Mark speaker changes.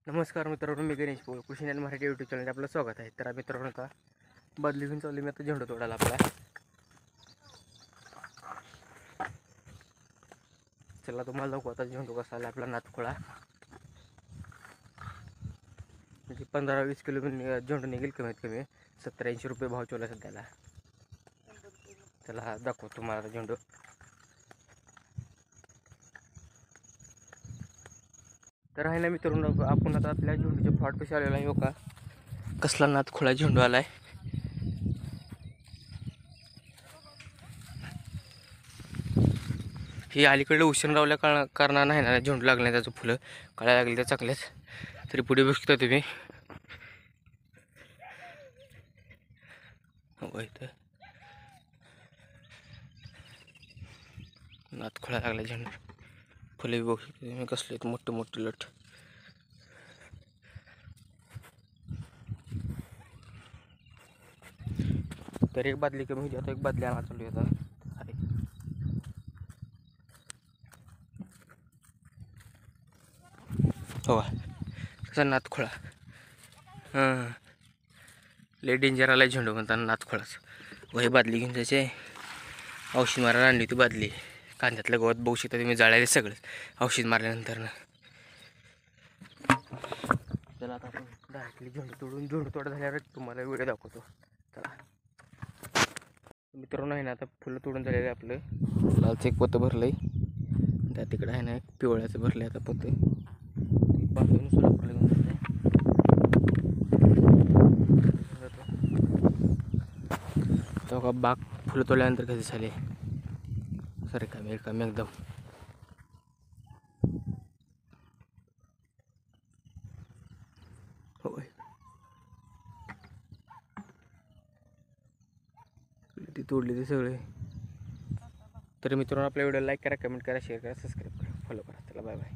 Speaker 1: नमस्कार मित्रांनो, मी गणेश पोळ कृषी ज्ञान मराठी यूट्यूब चॅनल आपलं स्वागत आहे. तर मित्रांनो आता बदली घेऊन चालली मी आता झेंडू तोडायला आपला. चला तुम्हाला दाखवू आता झेंडू कसा आला आपला नातखोळा. म्हणजे 15-20 किलो झेंडू निघेल कमीत कमी. 70-80 रुपये भाव चोला सध्याला. चला दाखवतो तुम्हाला झेंडू. तर आहे ना मित्रांनो, आपण आता आपल्या झेंडूच्या फॉट पैसे आलेला आहे. हो का कसला नातखोळा झेंडू आलाय. ही अलीकडे उशीर लावल्या कारणानं आहे ना झेंडू लागले त्याचं फुलं कळ्या लागली त्या चांगल्याच. तरी पुढे बघता तुम्ही इथं नातखोळा लागला झेंडू. फुले बघू शकता तुम्ही कसले मोठे मोठे लट. तर एक बादली कमी होती, आता एक बादली आणा चालू आहे. हो कसा नातखोळा. हां लय डेंजर आला झेंडू म्हणताना नातखोळाच. वही बादली घेऊन जायचे, औषध मारायला आणली होती बादली. कांद्यातल्या गवत बघू शकता तुम्ही, जाळायला सगळं औषध मारल्यानंतर ना. चला आता आपण डायरेक्टली झेंडू तोड झाल्यावर तुम्हाला व्हिडिओ दाखवतो. चला मित्रांनो, आहे ना आता फुलं तोडून झालेलं आहे आपलं. लालचं एक पोतं भरलंय, त्या तिकडं आहे ना एक पिवळ्याचं भरलंय आता पोतं. बांधून सोलापूरला घेऊन जाते. तो का बाग फुलं तोडल्यानंतर कधी झाले सर कमी एकदम. होय ती तोडली ते सगळे. तर मित्रांनो, आपल्या व्हिडिओ लाईक करा, कमेंट करा, शेअर करा, सबस्क्राईब करा, फॉलो करा. चला बाय बाय.